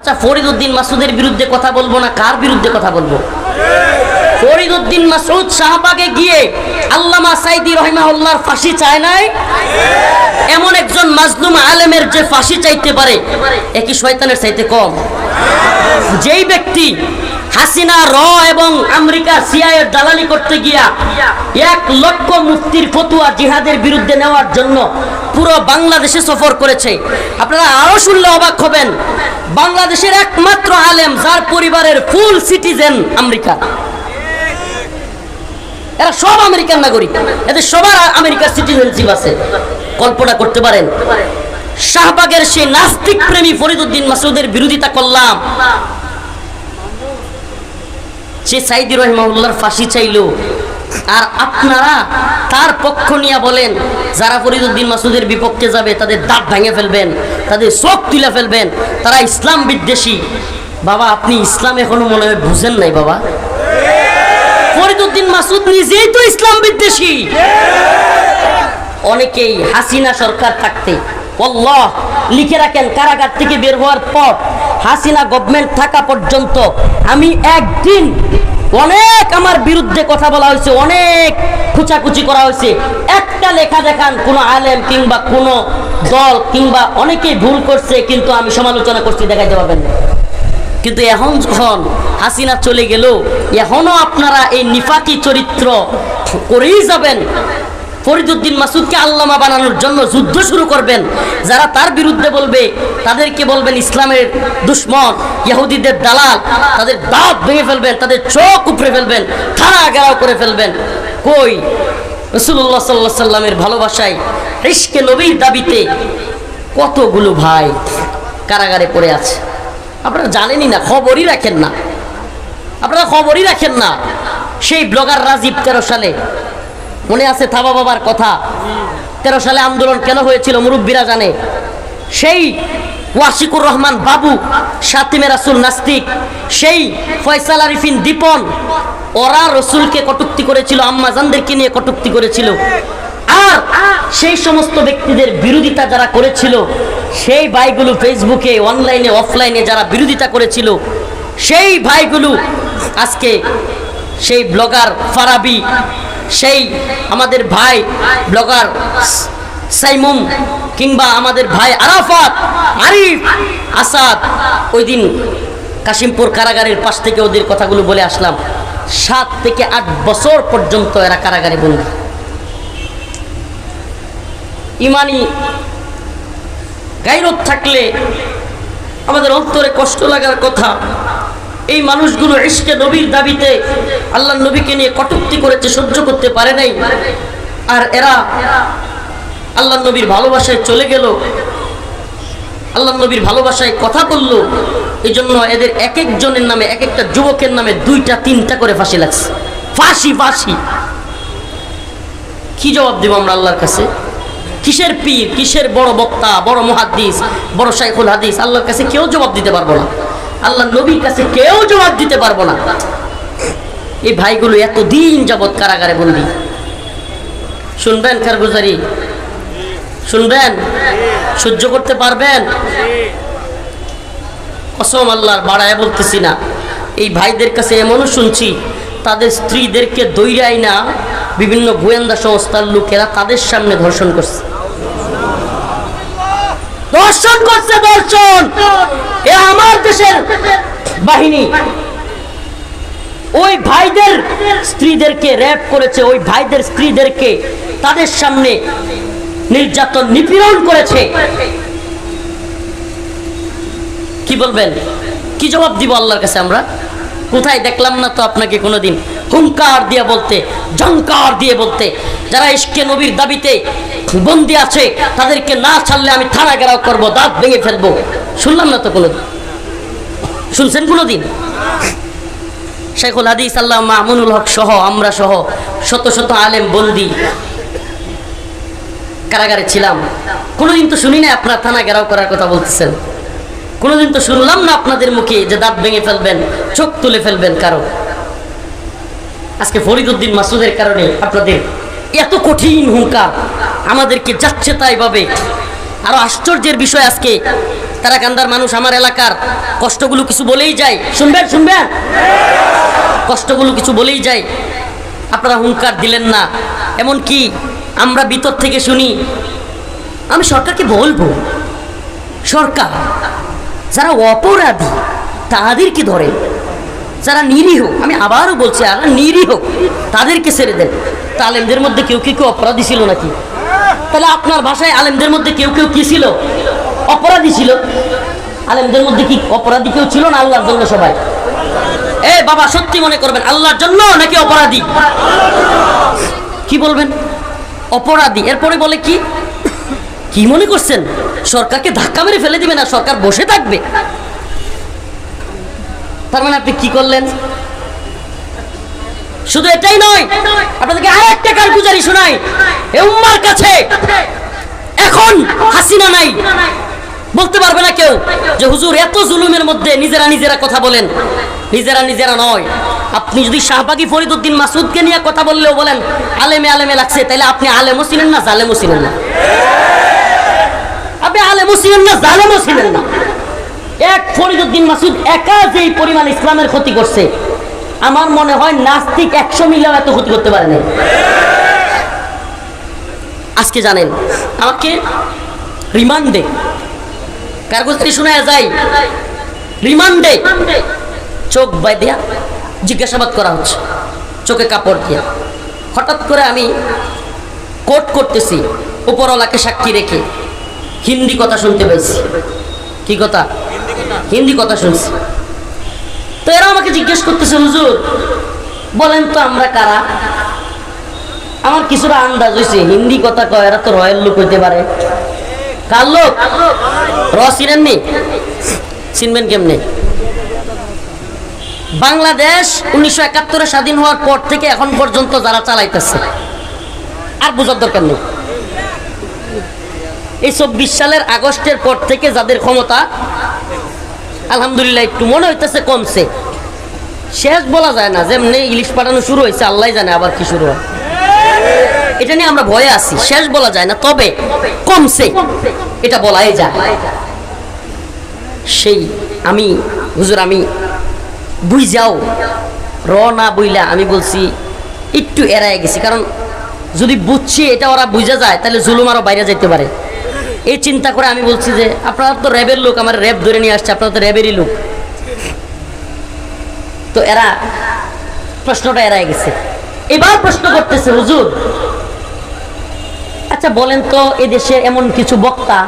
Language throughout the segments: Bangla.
আচ্ছা, ফরিদউদ্দিন মাসুদের বিরুদ্ধে কথা বলবো না কার বিরুদ্ধে কথা বলবো? ফরিদউদ্দিন মাসুদ শাহবাগে গিয়ে আল্লামা সাইদি রাহিমাহুল্লাহর ফাঁসি চায় নাই? এমন একজন মাজলুম আলেমের যে ফাঁসি চাইতে পারে, একই শয়তানের চাইতে কম? যেই ব্যক্তি হাসিনা এবং আমেরিকা সিআইএর দালালি করতে গিয়া 1 লক্ষ মুফতির ফতোয়া জিহাদের বিরুদ্ধে নেওয়ার জন্য পুরো বাংলাদেশে সফর করেছে, আপনারা আরো শুনলে অবাক হবেন, বাংলাদেশের একমাত্র আলেম যার পরিবারের ফুল সিটিজেন আমেরিকা। এরা সব আমেরিকান নাগরিক, এদের সবার আমেরিকার সিটিজেনশিপ আছে। কল্পনা করতে পারেন? শাহবাগের সেই নাস্তিক প্রেমী ফরিদউদ্দিন মাসুদের বিরোধিতা করলাম, সে সাইদি রাহিমাহুল্লাহর ফাঁসি চাইলো, আর আপনারা তার পক্ষ নিয়ে বলেন যারা ফরিদউদ্দিন মাসুদের বিপক্ষে যাবে তাদের দাঁত ভেঙে ফেলবেন, তাদের চোখ তুলে ফেলবেন, তারা ইসলাম বিদ্বেষী। বাবা, আপনি ইসলাম এখনো মনে হয় বুঝেন নাই বাবা। ফরিদউদ্দিন মাসুদ নিজেই তো ইসলাম বিদ্বেষী। অনেকেই হাসিনা সরকার থাকতে, আল্লাহ লিখে রাখেন, কারাগার থেকে বের হওয়ার পর হাসিনা গভর্নমেন্ট থাকা পর্যন্ত আমি একদিন অনেক আমার বিরুদ্ধে কথা বলা হয়েছে, অনেক খুচাখুচি করা হয়েছে, একটা লেখা দেখান কোন আলেম কিংবা কোন দল কিংবা অনেকেই ভুল করছে কিন্তু আমি সমালোচনা করছি, দেখাইতে পারবেন না। কিন্তু এখন যখন হাসিনা চলে গেল, এখনো আপনারা এই নিফাকি চরিত্র করেই যাবেন। ফরিদউদ্দিন মাসুদকে আল্লামা বানানোর জন্য যুদ্ধ শুরু করবেন। যারা তার বিরুদ্ধে বলবে তাদেরকে বলবেন ইসলামের দুশ্মন, ইহুদিদের দালাল, তাদের দাঁত ভেঙে ফেলবেন, তাদের চোখ উপড়ে ফেলবেন, থানা ঘেরাও করে ফেলবেন। কই রাসূলুল্লাহ সাল্লাল্লাহু আলাইহি সাল্লামের ভালোবাসায়, ইশকে নবীর দাবিতে কতগুলো ভাই কারাগারে পড়ে আছে, আপনারা জানেনই না, খবরই রাখেন না, আপনারা খবরই রাখেন না। সেই ব্লগার রাজীব 13 সালে, মনে আছে থাবা বাবার কথা, 13 সালে আন্দোলন কেন হয়েছিল মুরব্বীরা জানে। সেই ওয়াশিকুর রহমান বাবু, শাতিমে রাসূল নাস্তিক, সেই ফয়সাল আরিফিন দীপন, ওরা রসুলকে কটূক্তি করেছিল, আম্মা জানদেরকে নিয়ে কটূক্তি করেছিল। আর সেই সমস্ত ব্যক্তিদের বিরোধিতা যারা করেছিল, সেই ভাইগুলো ফেসবুকে অনলাইনে অফলাইনে যারা বিরোধিতা করেছিল, সেই ভাইগুলো আজকে সেই ব্লগার ফারাবি, সেই আমাদের ভাই ব্লগার সাইমুম, কিংবা আমাদের ভাই আরাফাত, আরিফ, আসাদ, ওই দিন কাশিমপুর কারাগারের পাশ থেকে ওদের কথাগুলো বলে আসলাম। 7 থেকে 8 বছর পর্যন্ত এরা কারাগারে বন্দী। ইমানি গায়রত থাকলে আমাদের অন্তরে কষ্ট লাগার কথা। এই মানুষগুলো ইশকে নবীর দাবিতে আল্লাহর নবীকে নিয়ে কটূক্তি করেছে, সহ্য করতে পারে নাই, আর এরা আল্লাহর নবীর ভালোবাসায় চলে গেল, আল্লাহর নবীর ভালোবাসায় কথা বলল। এই জন্য এদের এক একজনের নামে, এক একটা যুবকের নামে 2টা 3টা করে ফাঁসি লাগছে। ফাঁসি ফাঁসি কি জবাব দেব আমরা আল্লাহর কাছে? কিসের পীর, কিসের বড় বক্তা, বড় মুহাদ্দিস, বড় শাইখুল হাদিস? আল্লাহর কাছে কেউ জবাব দিতে পারবো না, আল্লাহর নবীর কাছে কেউ জবাব দিতে পারবো না। এই ভাইগুলো এতদিন যাবৎ কারাগারে বন্দী। শুনবেন কারগুজারি? শুনবেন? সহ্য করতে পারবেন? কসম আল্লাহর, বাড়ায় বলতেছি না। এই ভাইদের কাছে এমনও শুনছি, তাদের স্ত্রীদেরকে দৈরাই না বিভিন্ন গোয়েন্দা সংস্থার লোকেরা তাদের সামনে ধর্ষণ করছে। ধর্ষণ করছে, ধর্ষণ! এ আমার দেশের বাহিনী ওই ভাইদের স্ত্রীদেরকে র্যাপ করেছে, ওই ভাইদের স্ত্রীদেরকে তাদের সামনে নির্যাতন নিপীড়ন করেছে। কি বলবেন? কি জবাব দিব আল্লাহর কাছে আমরা? কোথায় দেখলাম না তো আপনাকে কোনোদিন হুঙ্কার দিয়ে বলতে, ঝংকার দিয়ে বলতে, যারা ইশকে নবীর দাবিতে বন্দী আছে তাদেরকে না ছাড়লে আমি থানা ঘেরাও করবো, দাঁত ভেঙে ফেলবো। শুনলাম না তো কোনোদিন। শুনছেন কোনোদিন? শাইখুল হাদিস আল্লামা মামুনুল হক সহ, আমরা সহ শত শত আলেম বন্দী কারাগারে ছিলাম। কোনোদিন তো শুনি না আপনার থানা ঘেরাও করার কথা বলতেছেন। কোনোদিন তো শুনলাম না আপনাদের মুখে যে দাঁত ভেঙে ফেলবেন, চোখ তুলে ফেলবেন কারো। আজকে ফরিদউদ্দিন মাসুদের কারণে আপনাদের এত কঠিন হুঙ্কার, আমাদেরকে যাচ্ছে তাই ভাবে। আরো আশ্চর্যের বিষয়, আজকে তারাকান্দার মানুষ আমার এলাকার কষ্টগুলো কিছু বলেই যায়, শুনবেন শুনবেন, কষ্টগুলো কিছু বলেই যায়। আপনারা হুঙ্কার দিলেন না, এমন কি আমরা ভিতর থেকে শুনি। আমি সরকারকে বলবো, সরকার যারা অপরাধী তাদেরকে ধরে, যারা নিরীহ, আমি আবারও বলছি আর নিরীহ তাদেরকে ছেড়ে দেন। তা আলেমদের মধ্যে কেউ কেউ অপরাধী ছিল নাকি? তাহলে আপনার ভাষায় আলেমদের মধ্যে কেউ কেউ কি ছিল? অপরাধী ছিল। আলেমদের মধ্যে কি অপরাধী কেউ ছিল না আল্লাহর জন্য সবাই? এ বাবা সত্যি মনে করবেন আল্লাহর জন্য নাকি অপরাধী? কি বলবেন? অপরাধী। এরপরে বলে কি কি মনে করছেন সরকারকে ধাক্কা মেরে ফেলে দিবেন আর সরকার বসে থাকবে? তার মানে আপনি কি করলেন? শুধু এটাই নয়, আপনাদেরকে আরেকটা কারগুজারি শোনাই এই উম্মার কাছে। এখন হাসিনা নাই, বলতে পারবে না কেউ যে হুজুর এত জুলুমের মধ্যে নিজেরা নিজেরা কথা বলেন। নিজেরা নিজেরা নয়, আপনি যদি শাহবাগী ফরিদউদ্দিন মাসুদকে নিয়ে কথা বললেও বলেন আলেমে আলেমে লাগছে, তাইলে আপনি আলেমও ছিলেন না, জালেমও ছিলেন না। আপনি আলেমও ছিলেন না, জালেমও ছিলেন না। এক ফরিদউদ্দিন মাসুদ একা যেই পরিমাণ ইসলামের ক্ষতি করছে, আমার মনে হয় নাস্তিক 100 মিলিয়ন এত ক্ষতি করতে পারে না। আজকে জানেন আমাকে রিমান্ডে কারগুজারি শোনা যায়, রিমান্ডে চোখ বাইদিয়া জিজ্ঞাসাবাদ করা হচ্ছে, চোখে কাপড় দিয়া। হঠাৎ করে আমি কোর্ট করতেছি উপরওয়ালাকে সাক্ষী রেখে, হিন্দি কথা শুনতে পাইছি। কি কথা? হিন্দি কথা শুনছি। তো এরা আমাকে জিজ্ঞেস করতেছে হুজুর বলেন তো আমরা কারা? আমার কিছুটা আন্দাজ হয়েছে হিন্দি কথা কয় এরা তো রয়্যাল লোক হইতে পারে। কার লোক? চিনেননি? চিনবেন কেমনে? বাংলাদেশ 1971-এ স্বাধীন হওয়ার পর থেকে এখন পর্যন্ত যারা চালাইতেছে, আর বোঝার দরকার নেই। এই 24 সালের আগস্টের পর থেকে যাদের ক্ষমতা আলহামদুলিল্লাহ একটু মনে হইতেছে কমছে। শেষ বলা যায় না, যেমনি ইলিশ পাঠানো শুরু হয়েছে আল্লাহ জানে আবার কি শুরু হয়, এটা নিয়ে আমরা ভয়ে আছি। শেষ বলা যায় না, তবে কমছে এটা বলাই যায়। সেই আমি হুজুর আমি বুঝ যাও না বইলা আমি বলছি একটু এড়ায় গেছি, কারণ যদি বুঝছি এটা ওরা বুঝা যায় তাহলে জুলুম আরো বাইরে যেতে পারে। এই চিন্তা করে আমি বলছি যে আপনারা তো র্যাবের লোক, আমার র্যাব ধরে নিয়ে আসছে, আপনারা তো র্যাবেরই লোক। তো এরা প্রশ্নটা এড়ায় গেছে। এবার প্রশ্ন করতেছে হুজুর আচ্ছা বলেন তো এদেশে এমন কিছু বক্তা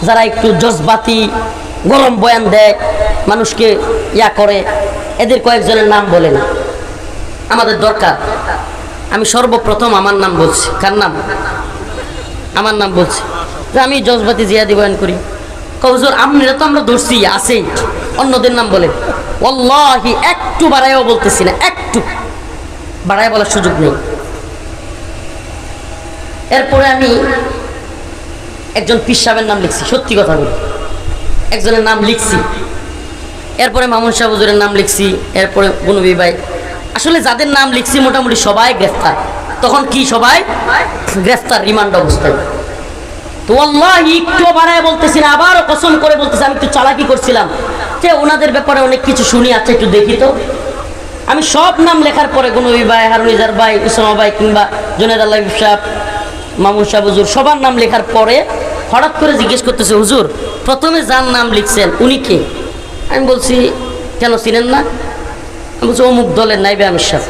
যারা একটু জজবাতি গরম বয়ান দেয়, মানুষকে ইয়া করে, এদের কয়েকজনের নাম বলেন, আমাদের দরকার। আমি সর্বপ্রথম আমার নাম বলছি। কার নাম? আমার নাম বলছি যে আমি জজবাতি জিয়াদি বয়ান করি। হুজুর আপনারা তো আমরা ধরছি আছেই, অন্যদের নাম বলেন। ওয়াল্লাহি একটু বাড়াইও বলতেছি না, একটু বাড়াই বলার সুযোগ নেই। এরপরে আমি একজন পীর সাহেবের নাম লিখছি, সত্যি কথা বলি একজনের নাম লিখছি। এরপরে মামুন সাহেব হুজুরের নাম লিখছি, এরপরে গুনবী ভাই। আসলে যাদের নাম লিখছি মোটামুটি সবাই গ্রেফতার। তখন কি সবাই গ্রেফতার, রিমান্ড অবস্থায়। তো আল্লাহি একটু বাড়ায় বলতেছি না, আবারও কসম করে বলতেছি আমি একটু চালাকি করছিলাম যে ওনাদের ব্যাপারে অনেক কিছু শুনি, আচ্ছা একটু দেখি তো। আমি সব নাম লেখার পরে গুনবী ভাই, হারুনিজার ভাই, উসামা ভাই কিংবা জুনেদ আল্লাহ সাহেব, মামুন সাহেব হুজুর সবার নাম লেখার পরে হঠাৎ করে জিজ্ঞেস করতেছে হুজুর প্রথমে যার নাম লিখছেন উনি কে? আমি বলছি কেন চিনেন না? আমি বলছি অমুক দলের নাইবে আমির সাহেব।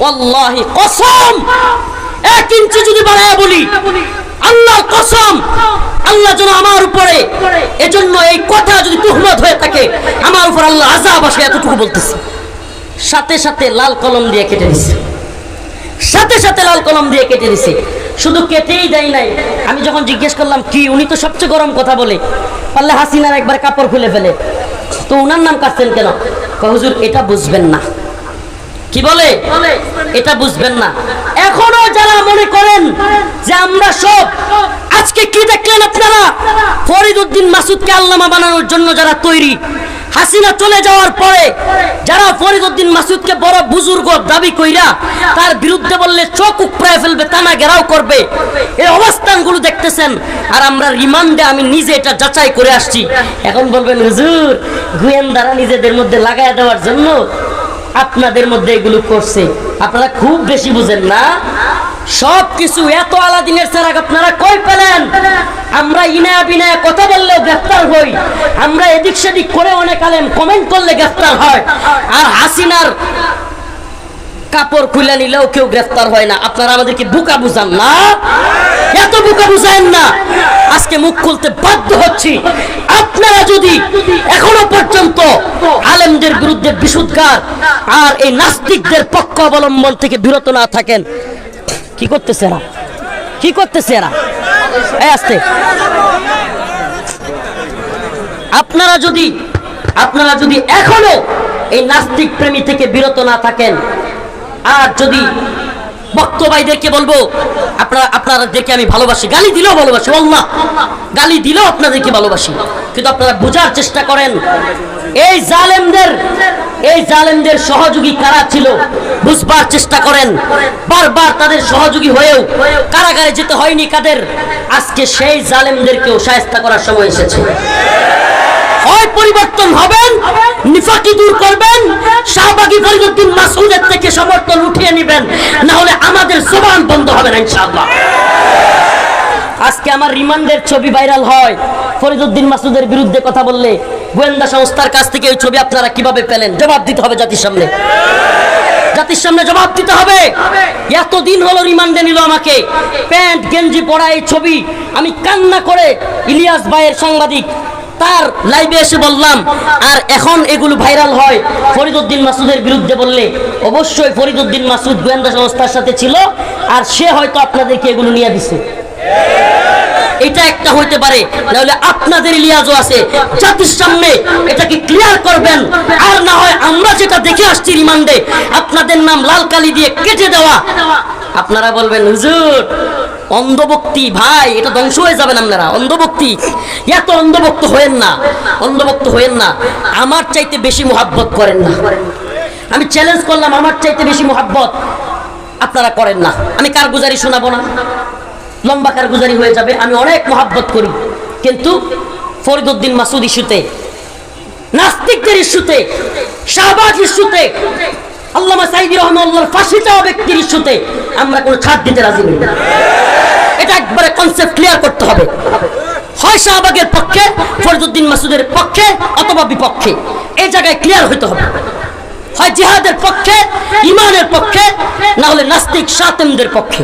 ওয়াল্লাহি কসম 1 ইঞ্চি যদি বাড়ায় বলি আল্লাহর কসম, আল্লাহ যেন আমার উপরে, এজন্য এই কথা যদি তুহমত হয়ে থাকে আমার উপর আল্লাহ আযাব আসে, এতটুকু বলতেছি। সাথে সাথে লাল কলম দিয়ে কেটে দিছে, সাথে সাথে লাল কলম দিয়ে কেটে দিছে। শুধু কেটেই দেয় নাই, আমি যখন জিজ্ঞেস করলাম কি, উনি তো সবচেয়ে গরম কথা বলে, পারলে হাসিনার একবার কাপড় খুলে ফেলে, তো উনার নাম কাটছেন কেন? হুজুর এটা বুঝবেন না। কি বলে? এটা বুঝবেন না। এখনো যারা মনে করেন যে আমরা সব, আজকে কি দেখলেন আপনারা? ফরিদউদ্দিন মাসুদকে আল্লামা বানানোর জন্য যারা তৈরি, হাসিনা চলে যাওয়ার পরে যারা ফরিদউদ্দিন মাসুদকে বড় বুজুর্গ দাবি কইরা তার বিরুদ্ধে বললে চোখ উপড়ায় ফেলবে, টানা ঘেরাও করবে, এই অবস্থানগুলো দেখতেছেন। আর আমরা রিমান্ডে আমি নিজে এটা যাচাই করে আসছি। এখন বলবেন হুজুর গোয়েন্দারা নিজেদের মধ্যে লাগায় দেওয়ার জন্য আপনাদের মধ্যে এগুলো করছে। আপনারা খুব বেশি বুঝেন না। সব কিছু এত আলাদিনের চেরাগ আপনারা কই পেলেন? আমরা ইনায়া বিনায়া কথা বললে গ্রেফতার হই, আমরা এদিক সেদিক করে অনেক আলেম কমেন্ট করলে গ্রেফতার হয়, আর হাসিনার কাপড় খুলে নিলেও কেউ গ্রেফতার হয় না। আপনারা আমাদেরকে বোকা বুঝান না, এত বোকা বুঝায়েন না। আজকে মুখ খুলতে বাধ্য হচ্ছি। আপনারা যদি এখনো পর্যন্ত আলেমদের বিরুদ্ধে বিশুদ্ধার আর এই নাস্তিকদের পক্ষ অবলম্বন থেকে বিরত না থাকেন, কি করতেছে এরা? কি করতেছে এরা? এই আস্তে। আপনারা যদি এখনো এই নাস্তিক প্রেমী থেকে বিরত না থাকেন, আর যদি বক্তব্যদেরকে বলবো আপনাদেরকে আমি ভালোবাসি, গালি দিলেও ভালোবাসি, আল্লাহ গালি দিলেও আপনাদেরকে ভালোবাসি, কিন্তু আপনারা বোঝার চেষ্টা করেন এই জালেমদের সহযোগী কারা ছিল, বুঝবার চেষ্টা করেন। বারবার তাদের সহযোগী হয়েও কারাগারে যেতে হয়নি কাদের। আজকে সেই জালেমদেরকেও শায়েস্তা করার সময় এসেছে। হয় পরিবর্তন হবেন, নিফাকি দূর করবেন, শাহবাগী ফরিদউদ্দিন মাসউদের থেকে সমর্থন উঠিয়ে নেবেন, না হলে আমাদের জবান বন্ধ হবে না ইনশাআল্লাহ। আজকে আমার রিমান্ডের ছবি ভাইরাল হয়, ফরিদউদ্দিন মাসউদের বিরুদ্ধে কথা বললে গোয়েন্দা সংস্থার কাছ থেকে ওই ছবি আপনারা কিভাবে পেলেন? জবাব দিতে হবে জাতির সামনে, জাতির সামনে জবাব দিতে হবে। এতদিন হলো রিমান্ডে নিল আমাকে, প্যান্ট গেঞ্জি পরা এই ছবি আমি কান্না করে ইলিয়াস ভাইয়ের সাংবাদিক তার লাইভে এসে বললাম, আর এখন এগুলো ভাইরাল হয় ফরিদউদ্দিন মাসুদের বিরুদ্ধে বললে অবশ্যই ফরিদউদ্দিন মাসুদ গোয়েন্দা সংস্থার সাথে ছিল, আর সে হয়তো আপনাদেরকে এগুলো নিয়ে দিছে। এটা একটা হইতে পারে, নাহলে আপনাদের লিয়াজও আছে, জাতির সামনে এটাকে ক্লিয়ার করবেন। আর না হয় আমরা যেটা দেখে আসছি রিমান্ডে আপনাদের নাম লাল কালি দিয়ে কেটে দেওয়া, আপনারা বলবেন হুজুর অন্ধভক্তি, ভাই এটা ধ্বংস হয়ে যাবেন আপনারা। অন্ধভক্তি, এত অন্ধভক্ত হয়েন না, অন্ধভক্ত হয়েন না। আমার চাইতে বেশি মোহাব্বত করেন না। আমি চ্যালেঞ্জ করলাম, আমার চাইতে বেশি মোহাব্বত আপনারা করেন না। আমি কারগুজারি শোনাবো না, লম্বা কারগুজারি হয়ে যাবে। আমি অনেক মোহাব্বত করি, কিন্তু ফরিদউদ্দিন মাসুদ ইস্যুতে, নাস্তিকদের ইস্যুতে, শাহবাগ ইস্যুতে, আল্লামা সাঈদী রাহমাতুল্লাহর ফাঁসি চাওয়া ব্যক্তির ইস্যুতে আমরা কোনো ছাড় দিতে রাজি নই। এটা একবারে কনসেপ্ট ক্লিয়ার করতে হবে। হয় শাহবাগের পক্ষে, ফরিদউদ্দিন মাসুদের পক্ষে অথবা বিপক্ষে, এই জায়গায় ক্লিয়ার হতে হবে। হয় জিহাদের পক্ষে, ইমানের পক্ষে, না হলে নাস্তিক শাতেমদের পক্ষে।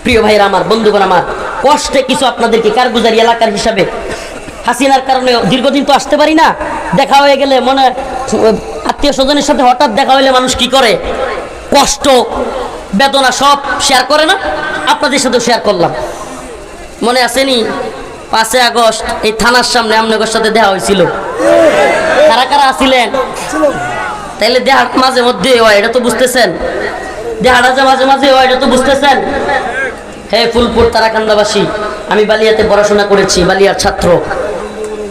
প্রিয় ভাইরা আমার, বন্ধুগণ আমার, কষ্টে কিছু আপনাদেরকে কারগুজারি এলাকার হিসাবে, হাসিনার কারণে দীর্ঘদিন তো আসতে পারি না, দেখা হয়ে গেলে মনে আত্মীয় স্বজনের সাথে হঠাৎ দেখা হইলে মানুষ কি করে, কষ্ট বেদনা সব শেয়ার করে না? আপনাদের সাথেও শেয়ার করলাম। মনে আসেনি 5 আগস্ট এই থানার সামনে আপনাদের সাথে দেখা হয়েছিল? কারা কারা আসিলেন? তাইলে দেখা মাঝে মধ্যে হয়, এটা তো বুঝতেছেন? দেহাটা যে মাঝে মাঝে হয়, এটা তো বুঝতেছেন? হে ফুলপুর তারাকান্দাবাসী, আমি বালিয়াতে পড়াশোনা করেছি, বালিয়ার ছাত্র।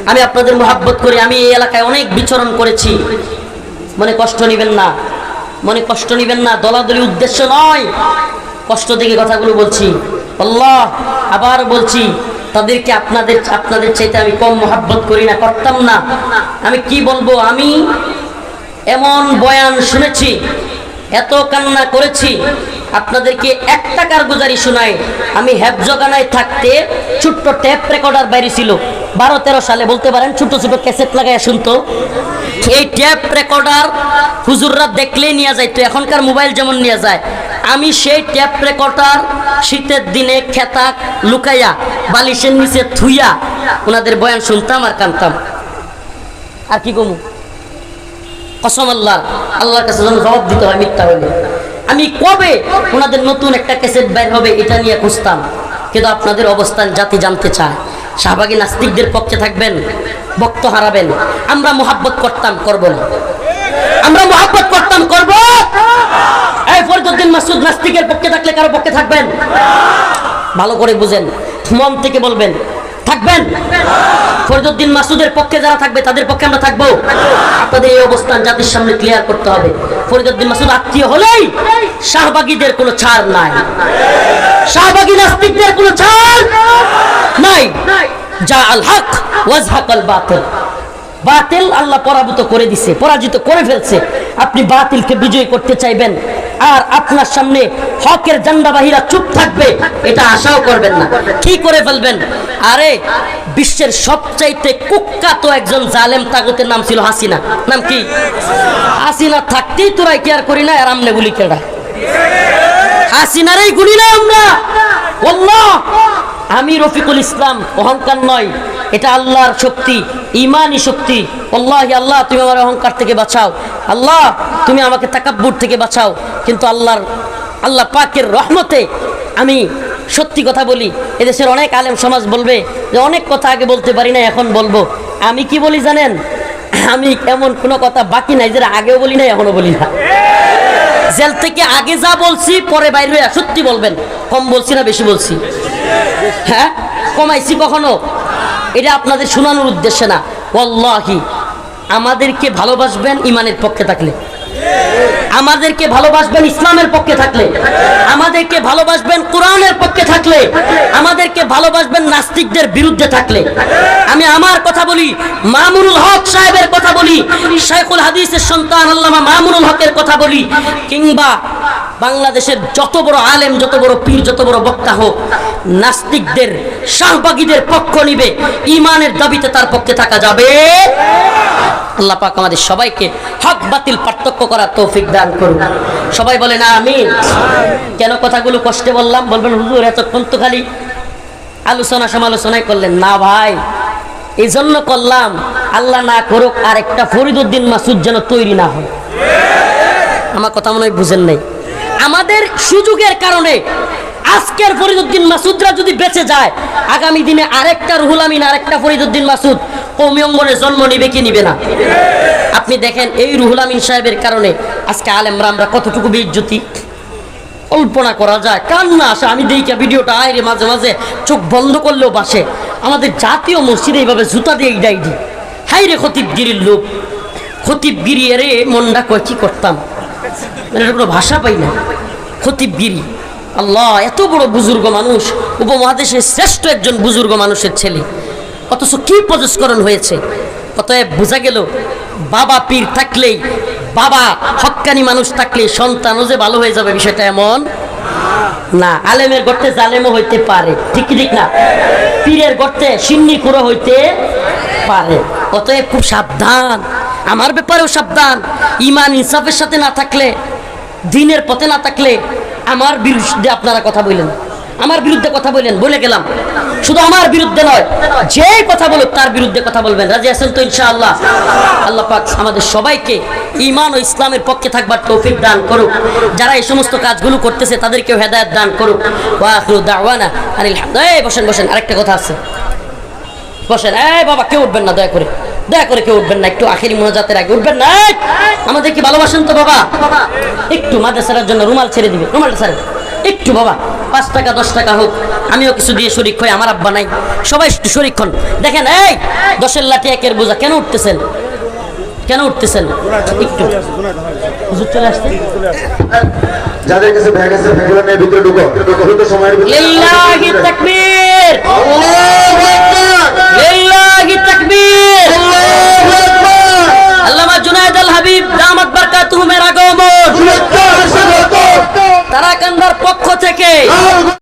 আমি আপনাদের মোহাব্বত করি, আমি এই এলাকায় অনেক বিচরণ করেছি। মনে কষ্ট নিবেন না, মনে কষ্ট নিবেন না, দলাদলি উদ্দেশ্য নয়, কষ্ট দেখে কথাগুলো বলছি। আল্লাহ আবার বলছি, তাদেরকে আপনাদের চাইতে আমি কম মোহাব্বত করি না, করতাম না। আমি কি বলবো, আমি এমন বয়ান শুনেছি, এত কান্না করেছি। আপনাদেরকে একটা কারগুজারি শোনাই। আমি হেফজখানায় থাকতে ছোট্ট টেপ রেকর্ডার বাইরে ছিল, 12-13 সালে বলতে পারেন, ছোট ছোট ক্যাসেট লাগাই শুনতো। এই টেপ রেকর্ডার হুজুররা দেখলেই নিয়ে যাইতো, এখনকার মোবাইল যেমন নিয়ে যায়। আমি সেই টেপ রেকর্ডার শীতের দিনে খেতা লুকাইয়া বালিশের নিচে থুইয়া ওনাদের বয়ান শুনতাম আর কানতাম। আর কি কমু, কসম আল্লাহর কাছে যেন জবাব দিতে হয় মিথ্যা হইলে। আমি কবে ওনাদের নতুন একটা ক্যাসেট বের হবে এটা নিয়ে খুঁজতাম, কিন্তু আপনাদের অবস্থান জাতি জানতে চায়। শাহবাগী নাস্তিকদের পক্ষে থাকবেন, বক্ত হারাবেন। আমরা মোহাব্বত করতাম, করব না। আমরা মোহাব্বত করতাম, করব। এই ফরিদউদ্দিন মাসুদ নাস্তিকের পক্ষে থাকলে কারো পক্ষে থাকবেন? ভালো করে বুঝেন, মন থেকে বলবেন। থাকবেন? ফরিদউদ্দিন মাসুদের পক্ষে যারা থাকবে তাদের পক্ষে আমরা থাকবো। আপনাদের এই অবস্থান জাতির সামনে ক্লিয়ার করতে হবে। ফরিদউদ্দিন মাসুদ আত্মীয় হলেই শাহবাগীদের কোনো ছাড় নাই, শাহবাগী নাস্তিকদের কোনো ছাড় নাই। যা আল হক ওয়াজহাকাল বাতিল, বাতিল আল্লাহ পরাভূত করে দিছে, পরাজিত করে ফেলছে। আপনি বাতিলকে বিজয় করতে চাইবেন আর আপনার সামনে হকের জান্ডাবাহীরা চুপ থাকবে, এটা আশাও করবেন না। কি করে ফেলবেন? আরে বিশ্বের সবচাইতে কুখ্যাত একজন জালেম তাগুতের নাম ছিল হাসিনা। নাম কি? হাসিনা থাকতেই তোরাই কেয়ার করি না, আর আমনে গুলি কেডা? হাসিনারই গুলি না আমরা। আল্লাহ, আমি রফিকুল ইসলাম, অহংকার নয়, এটা আল্লাহর শক্তি, ইমানি শক্তি। আল্লাহি আল্লাহ তুমি আমার অহংকার থেকে বাঁচাও, আল্লাহ তুমি আমাকে তাকাব্বুর থেকে বাঁচাও। কিন্তু আল্লাহ পাকের রহমতে আমি সত্যি কথা বলি। এদেশের অনেক আলেম সমাজ বলবে যে অনেক কথা আগে বলতে পারি না, এখন বলবো। আমি কি বলি জানেন? আমি এমন কোনো কথা বাকি নাই যেটা আগেও বলি না, এখনো বলি না। জেল থেকে আগে যা বলছি পরে বাইরে হয়ে সত্যি বলবেন। কম বলছি না বেশি বলছি? হ্যাঁ, কমাইছি কখনো? এটা আপনাদের শোনানোর উদ্দেশ্যে না। ওয়াল্লাহি আমাদেরকে ভালোবাসবেন ইমানের পক্ষে থাকলে, আমাদেরকে ভালোবাসবেন ইসলামের পক্ষে থাকলে, আমাদেরকে ভালোবাসবেন কোরআনের পক্ষে থাকলে, আমাদেরকে ভালোবাসবেন নাস্তিকদের বিরুদ্ধে থাকলে। আমি আমার কথা বলি, মামুনুল হক সাহেবের কথা বলি, শাইখুল হাদিসের সন্তান আল্লামা মামুনুল হকের কথা বলি, কিংবা বাংলাদেশের যত বড় আলেম, যত বড় পীর, যত বড় বক্তা হোক, নাস্তিকদের শাহবাগীদের পক্ষ নিবে, ইমানের দাবিতে তার পক্ষে থাকা যাবে। আল্লাহ পাক আমাদের সবাইকে হক বাতিল পার্থক্য করার তৌফিক দান করুন। সবাই বলেন আমিন। কেন কথাগুলো কষ্টে বললাম? বলবেন হুজুর এতক্ষণ তো খালি আলোচনা সমালোচনাই করলেন। না ভাই, এই জন্য করলাম, আল্লাহ না করুক আর একটা ফরিদউদ্দিন মাসুদ যেন তৈরি না হয়। আমার কথা মনে হয় বুঝেন নাই। আমাদের সুযোগের কারণে আজকের ফরিদউদ্দিন মাসুদরা যদি বেঁচে যায়, আগামী দিনে আরেকটা রুহুল আমিন, আরেকটা ফরিদউদ্দিন মাসুদ কওমি অঙ্গনে জন্ম নিবে কি নিবে না? আপনি দেখেন এই রুহুল আমিন সাহেবের কারণে আজকে আলেমরা আমরা কতটুকু বেইজ্জতি, কল্পনা করা যায়, কান্না আসে। আমি দেখি ভিডিওটা আইরে মাঝে মাঝে চোখ বন্ধ করলেও বাসে। আমাদের জাতীয় মসজিদে এইভাবে জুতা দিয়ে ইডাই দি, হাই রে খতিবগিরির লোক, খতিবগিরি এরে মনটা কয় কি করতাম, মানে কোনো ভাষা পাই না। খতিবগিরি, আল্লাহ, এত বড় বুজুর্গ মানুষ, উপমহাদেশের শ্রেষ্ঠ একজন বুজুর্গ মানুষের ছেলে, অথচ কি প্রজস্করণ হয়েছে। অতএব বোঝা গেল বাবা পীর থাকলেই, বাবা হক্কানি মানুষ থাকলেই সন্তানও যে ভালো হয়ে যাবে বিষয়টা এমন না। আলেমের গর্তে জালেমও হইতে পারে, ঠিক কি ঠিক না? পীরের গর্তে সিন্নি খুঁড়ো হইতে পারে। অতএব খুব সাবধান, আমার ব্যাপারেও সাবধান। ইমান ইনসাফের সাথে না থাকলে, দিনের পথে না থাকলে আমার বিরুদ্ধে আপনারা কথা বললেন, আমার বিরুদ্ধে কথা বললেন, বলে গেলাম। শুধু আমার বিরুদ্ধে নয়, যেই কথা বলুক তার বিরুদ্ধে কথা বলবেন। রাজি আছেন তো ইনশাআল্লাহ? আল্লাহ পাক আমাদের সবাইকে ঈমান ও ইসলামের পক্ষে থাকবার তৌফিক দান করুক। যারা এই সমস্ত কাজগুলো করতেছে তাদেরকেও হেদায়েত দান করুক। ওয়া আখিরু দাওয়ানা আনিল হামদুলিল্লাহ। বসেন বসেন, আরেকটা কথা আছে, বসেন। এই বাবা, কেউ উঠবেন না, দয়া করে দয়া করে কেউ উঠবেন না, একটু আখিরি মোনাজাতের আগে উঠবেন না। আমাদের কি ভালোবাসেন তো বাবা? একটু মাদ্রাসার জন্য রুমাল ছেড়ে দিবে, রুমালটা ছেড়ে একটু বাবা, 5 টাকা 10 টাকা হোক, আমিও কিছু দিয়ে শরিক হই। আমার আব্বা নাই, সবাই একটু শরিক হন। দেখেন, এই 10-এর লাঠি 1-এর বোঝা, কেন উঠতেছেন? কেন উঠতেছেন? একটু হুজুর চলে আসছে, যাদের কাছে ব্যাগ আছে ব্যাগগুলো নিয়ে ভিতরে ঢুকো, ঢুকো সময়ের ভিতরে। লিল্লাহি তাকবীর, আল্লাহু আকবার, লিল্লাহি তাকবীর, আল্লাহু আকবার। আল্লামা জুনায়েদ আল হাবিব দামাত বারকাতুহুমের আগমন তারাকান্দার পক্ষ থেকে